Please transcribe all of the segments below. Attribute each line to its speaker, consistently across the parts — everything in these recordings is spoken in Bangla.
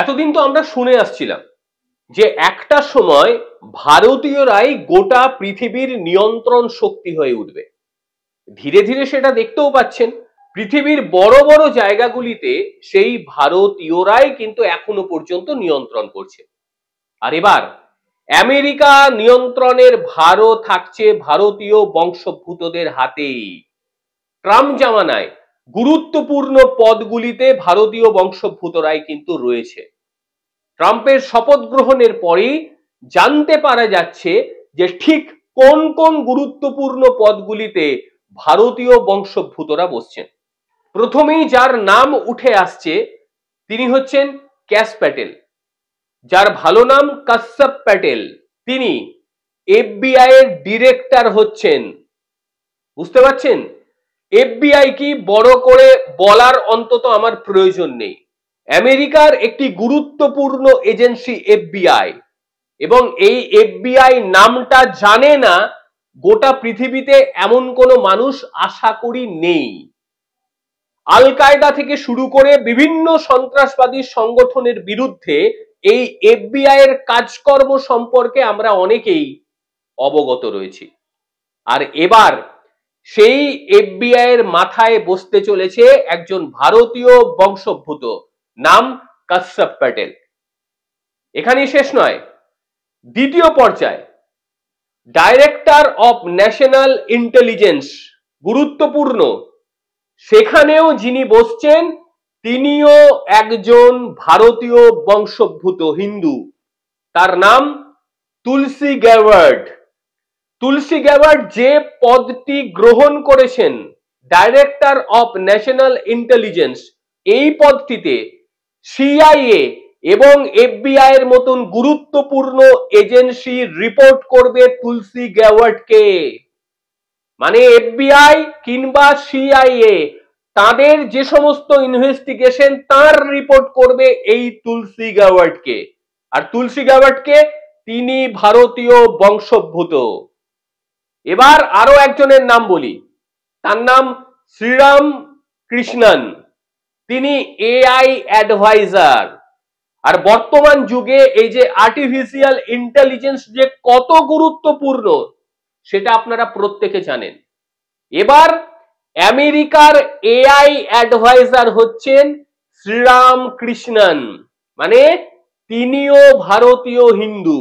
Speaker 1: এতদিন তো আমরা শুনে আসছিলাম যে একটা সময় ভারতীয়রাই গোটা পৃথিবীর নিয়ন্ত্রণ শক্তি হয়ে উঠবে। ধীরে ধীরে সেটা দেখতেও পাচ্ছেন, পৃথিবীর বড় বড় জায়গাগুলিতে সেই ভারতীয়রাই কিন্তু এখনো পর্যন্ত নিয়ন্ত্রণ করছে। আর এবার আমেরিকা নিয়ন্ত্রণের ভারও থাকছে ভারতীয় বংশোদ্ভূতদের হাতেই। ট্রাম্প জামানায় গুরুত্বপূর্ণ পদগুলিতে ভারতীয় বংশোদ্ভূতরাই কিন্তু রয়েছে। ট্রাম্পের শপথ গ্রহণের পরেই জানতে পারা যাচ্ছে যে ঠিক কোন কোন গুরুত্বপূর্ণ পদগুলিতে ভারতীয় বংশোদ্ভূতরা বসছেন। প্রথমেই যার নাম উঠে আসছে তিনি হচ্ছেন ক্যাশ প্যাটেল, যার ভালো নাম কাশ্যপ প্যাটেল। তিনি এফবিআই এর ডিরেক্টর হচ্ছেন। বুঝতে পারছেন, এফবিআই কি বড় করে বলার অন্তত আমার প্রয়োজন নেই। আমেরিকার একটি গুরুত্বপূর্ণ এজেন্সি এফবিআই, এবং এই এফবিআই নামটা জানে না গোটা পৃথিবীতে এমন কোনো মানুষ আশা করি নেই। আল কায়দা থেকে শুরু করে বিভিন্ন সন্ত্রাসবাদী সংগঠনের বিরুদ্ধে এই এফবিআই এর কাজকর্ম সম্পর্কে আমরা অনেকেই অবগত রয়েছি। আর এবার সেই এফবিআই এর মাথায় বসতে চলেছে একজন ভারতীয় বংশোদ্ভূত, নাম কাশ্যপ প্যাটেল। এখানেই শেষ নয়, দ্বিতীয় পর্যায়ে ডাইরেক্টর অফ ন্যাশনাল ইন্টেলিজেন্স, গুরুত্বপূর্ণ, সেখানেও যিনি বসছেন তিনিও একজন ভারতীয় বংশোদ্ভূত হিন্দু। তার নাম তুলসী গ্যাওয়ার্ড। তুলসী গ্যাওয়ার্ড যে পদটি গ্রহণ করেছেন, ডাইরেক্টর অফ ন্যাশনাল ইন্টেলিজেন্স, এই পদটিতে সিআইএ এবং এফবিআই এর মতন গুরুত্বপূর্ণ এজেন্সি রিপোর্ট করবে তুলসী গ্যাওয়ার্ডকে। মানে এফবিআই কিংবা সিআইএ তাদের যে সমস্ত ইনভেস্টিগেশন তার রিপোর্ট করবে এই তুলসী গ্যাওয়ার্ডকে। আর তুলসী গ্যাওয়ার্ডকে, তিনি ভারতীয় বংশোদ্ভূত। এবার আরো একজনের নাম বলি, তার নাম শ্রীরাম কৃষ্ণন। তিনি এআই অ্যাডভাইজার। আর বর্তমান যুগে এই যে আর্টিফিশিয়াল ইন্টেলিজেন্স যে কত গুরুত্বপূর্ণ সেটা আপনারা প্রত্যেকে জানেন। এবার আমেরিকার এআই অ্যাডভাইজার হচ্ছেন শ্রীরাম কৃষ্ণন, মানে তিনিও ভারতীয় হিন্দু।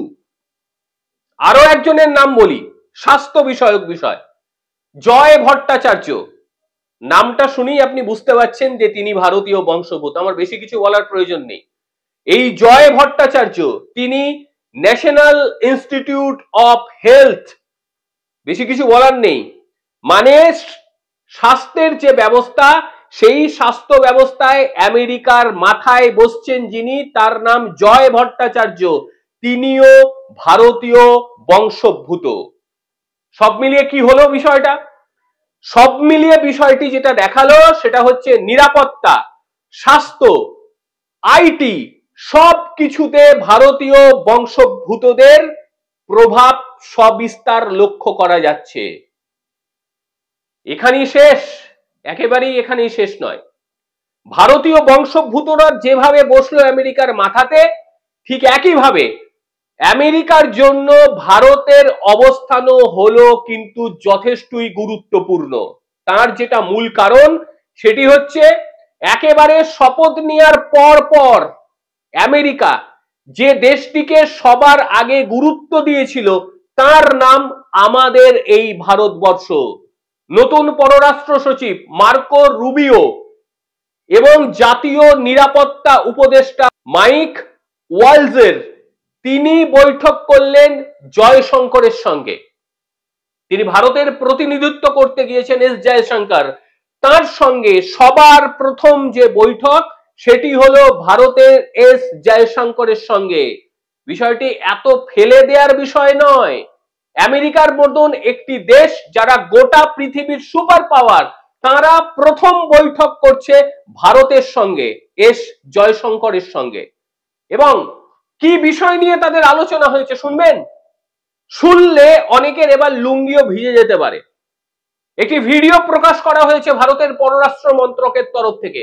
Speaker 1: আরো একজনের নাম বলি, স্বাস্থ্য বিষয়ক বিষয়, জয় ভট্টাচার্য। নামটা শুনেই আপনি বুঝতে পারছেন যে তিনি ভারতীয় বংশোদ্ভূত, আমার বেশি কিছু বলার প্রয়োজন নেই। এই জয় ভট্টাচার্য তিনি ন্যাশনাল ইনস্টিটিউট অফ হেলথ, বেশি কিছু বলার নেই, মানে স্বাস্থ্যের যে ব্যবস্থা সেই স্বাস্থ্য ব্যবস্থায় আমেরিকার মাথায় বসছেন যিনি, তার নাম জয় ভট্টাচার্য, তিনিও ভারতীয় বংশোদ্ভূত। সব মিলিয়ে কি হলো বিষয়টা? সব মিলিয়ে বিষয়টি যেটা দেখালো সেটা হচ্ছে নিরাপত্তা, স্বাস্থ্য, আইটি সব কিছুতে ভারতীয় বংশোদ্ভূতদের প্রভাব সবিস্তার লক্ষ্য করা যাচ্ছে। এখানেই শেষ? একেবারেই এখানেই শেষ নয়। ভারতীয় বংশোদ্ভূতরা যেভাবে বসলো আমেরিকার মাথাতে, ঠিক একইভাবে আমেরিকার জন্য ভারতের অবস্থানও হলো কিন্তু যথেষ্টই গুরুত্বপূর্ণ। তার যেটা মূল কারণ সেটি হচ্ছে একেবারে শপথ নেওয়ার পর পর আমেরিকা যে দেশটিকে সবার আগে গুরুত্ব দিয়েছিল তার নাম আমাদের এই ভারতবর্ষ। নতুন পররাষ্ট্র সচিব মার্কো রুবিও এবং জাতীয় নিরাপত্তা উপদেষ্টা মাইক ওয়ালজের, তিনি বৈঠক করলেন জয়শঙ্করের সঙ্গে। তিনি ভারতের প্রতিনিধিত্ব করতে গিয়েছেন এস জয়শঙ্কর, তার সঙ্গে সবার প্রথম যে বৈঠক সেটি হলো ভারতের এস জয়শঙ্করের সঙ্গে। বিষয়টি এত ফেলে দেওয়ার বিষয় নয়। আমেরিকার মতন একটি দেশ যারা গোটা পৃথিবীর সুপার পাওয়ার, তারা প্রথম বৈঠক করছে ভারতের সঙ্গে, এস জয়শঙ্করের সঙ্গে। এবং কি বিষয় নিয়ে তাদের আলোচনা হয়েছে শুনবেন? শুনলে অনেকের এবার লুঙ্গিও ভিজে যেতে পারে। একটি ভিডিও প্রকাশ করা হয়েছে ভারতের পররাষ্ট্র মন্ত্রকের তরফ থেকে।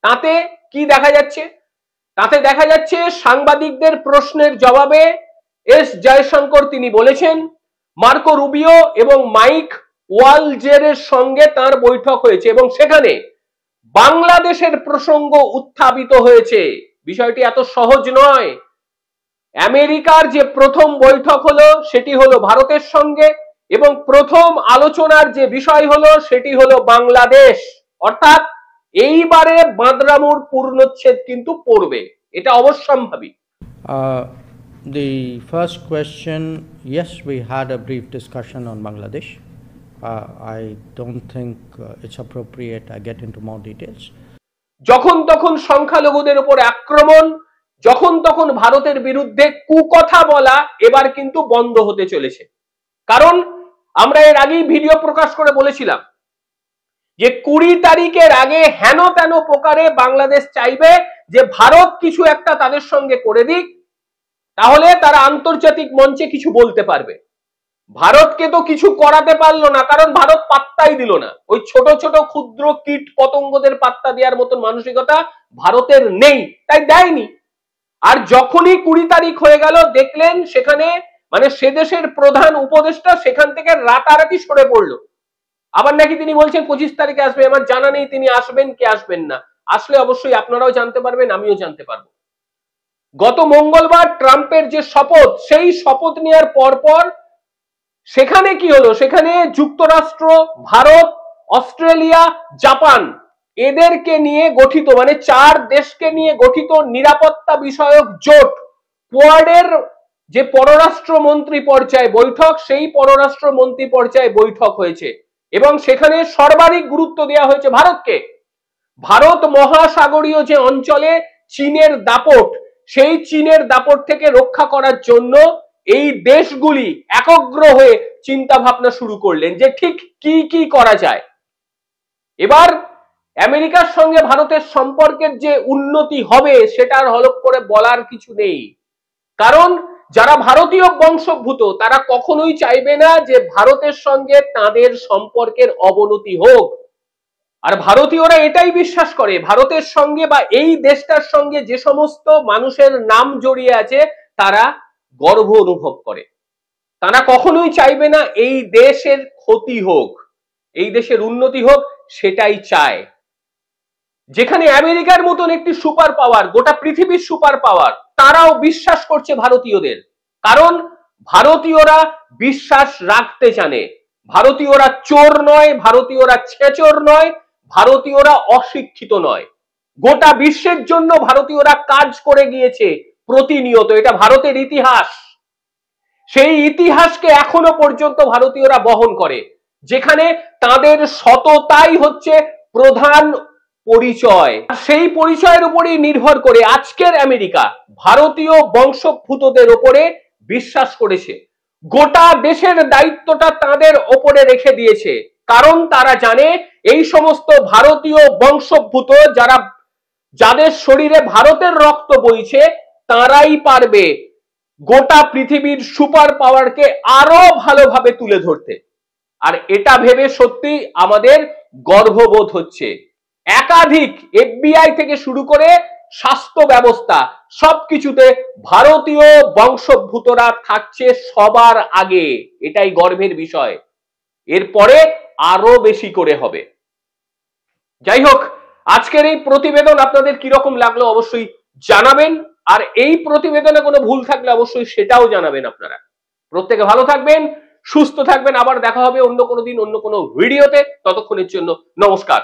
Speaker 1: তাতে কি দেখা যাচ্ছে? তাতে দেখা যাচ্ছে সাংবাদিকদের প্রশ্নের জবাবে এস জয়শঙ্কর তিনি বলেছেন মার্কো রুবিও এবং মাইক ওয়ালজেরের সঙ্গে তার বৈঠক হয়েছে এবং সেখানে বাংলাদেশের প্রসঙ্গ উত্থাপিত হয়েছে। বিষয়টি এত সহজ নয়। আমেরিকার যে প্রথম বৈঠক হলো সেটি হলো ভারতের সঙ্গে এবং প্রথম আলোচনার যে বিষয় হলো সেটি হলো বাংলাদেশ। অর্থাৎ এইবারে বাঁদরামুর পূর্ণচ্ছেদ কিন্তু পড়বে, এটা অবশ্যম্ভাবী।
Speaker 2: The first question, yes, we had a brief discussion on Bangladesh. I don't think it's appropriate I get into more details.
Speaker 1: যখন তখন সংখ্যালঘুদের উপর আক্রমণ, যখন তখন ভারতের বিরুদ্ধে কুকথা বলা এবার কিন্তু বন্ধ হতে চলেছে। কারণ আমরা এর আগেই ভিডিও প্রকাশ করে বলেছিলাম যে 20 তারিখের আগে হেন তেন প্রকারে বাংলাদেশ চাইবে যে ভারত কিছু একটা তাদের সঙ্গে করে দিক, তাহলে তারা আন্তর্জাতিক মঞ্চে কিছু বলতে পারবে। ভারতকে তো কিছু করাতে পারলো না, কারণ ভারত পাত্তাই দিল না। ওই ছোট ছোট ক্ষুদ্র কীট পতঙ্গদের পাত্তা দেওয়ার মতন মানসিকতা ভারতের নেই, তাই দেয়নি। আর যখনই 20 তারিখ হয়ে গেল দেখলেন সেখানে মানে সে দেশের প্রধান উপদেষ্টা সেখান থেকে রাতারাতি সরে পড়লো। আবার নাকি তিনি বলছেন 25 তারিখে আসবে। আমার জানা নেই তিনি আসবেন কি আসবেন না। আসলে অবশ্যই আপনারাও জানতে পারবেন, আমিও জানতে পারবো। গত মঙ্গলবার ট্রাম্পের যে শপথ, সেই শপথ নেওয়ার পরপর সেখানে কি হলো, সেখানে যুক্তরাষ্ট্র, ভারত, অস্ট্রেলিয়া, জাপান এদেরকে নিয়ে গঠিত মানে 4 দেশকে নিয়ে গঠিত নিরাপত্তা বিষয়ক জোট কোয়াডের যে পররাষ্ট্রমন্ত্রী পর্যায়ে বৈঠক, সেই পররাষ্ট্রমন্ত্রী পর্যায়ে বৈঠক হয়েছে এবং সেখানে সর্বাধিক গুরুত্ব দেওয়া হয়েছে ভারতকে। ভারত মহাসাগরীয় যে অঞ্চলে চীনের দাপট, সেই চীনের দাপট থেকে রক্ষা করার জন্য এই দেশগুলি একগ্র হয়ে চিন্তা ভাবনা শুরু করলেন যে ঠিক কি কি করা যায়। এবার আমেরিকার সঙ্গে ভারতের সম্পর্কের যে উন্নতি হবে সেটার হলফ করে বলার কিছু নেই, কারণ যারা ভারতীয় বংশোদ্ভূত তারা কখনোই চাইবে না যে ভারতের সঙ্গে তাদের সম্পর্কের অবনতি হোক। আর ভারতীয়রা এটাই বিশ্বাস করে ভারতের সঙ্গে বা এই দেশটার সঙ্গে যে সমস্ত মানুষের নাম জড়িয়ে আছে তারা গর্ব অনুভব করে। তারা কখনোই চাইবে না এই দেশের ক্ষতি হোক, এই দেশের উন্নতি হোক, সেটাই চায়। যেখানে আমেরিকার মতন একটি সুপার পাওয়ার, গোটা পৃথিবীর সুপার পাওয়ার, তারাও বিশ্বাস করছে ভারতীয়দের, কারণ ভারতীয়রা বিশ্বাস রাখতে জানে। ভারতীয়রা চোর নয়, ভারতীয়রা ছেচর নয়, ভারতীয়রা অশিক্ষিত নয়। গোটা বিশ্বের জন্য ভারতীয়রা কাজ করে গিয়েছে প্রতিনিয়ত, এটা ভারতের ইতিহাস। সেই ইতিহাসকে এখনো পর্যন্ত ভারতীয়রা বহন করে, যেখানে তাদের সততাই হচ্ছে প্রধান পরিচয়। সেই পরিচয়ের উপরেই নির্ভর করে আজকের আমেরিকা ভারতীয় বংশোদ্ভূতদের উপরে বিশ্বাস করেছে। গোটা দেশের দায়িত্বটা তাদের ওপরে রেখে দিয়েছে, কারণ তারা জানে এই সমস্ত ভারতীয় বংশোদ্ভূত যাদের শরীরে ভারতের রক্ত বইছে তারাই পারবে গোটা পৃথিবীর সুপার পাওয়ারকে আরো ভালোভাবে তুলে ধরতে। আর এটা ভেবে সত্যি আমাদের গর্ববোধ হচ্ছে। একাধিক FBI থেকে শুরু করে স্বাস্থ্য ব্যবস্থা সবকিছুতে ভারতীয় বংশোদ্ভূতরা থাকছে সবার আগে, এটাই গর্বের বিষয়। এরপরে আরো বেশি করে হবে। যাই হোক, আজকের এই প্রতিবেদন আপনাদের কিরকম লাগলো অবশ্যই জানাবেন, আর এই প্রতিবেদনে কোনো ভুল থাকলে অবশ্যই সেটাও জানাবেন আপনারা। প্রত্যেকে ভালো থাকবেন, সুস্থ থাকবেন। আবার দেখা হবে অন্য কোনো দিন অন্য কোনো ভিডিওতে। ততক্ষণের জন্য নমস্কার।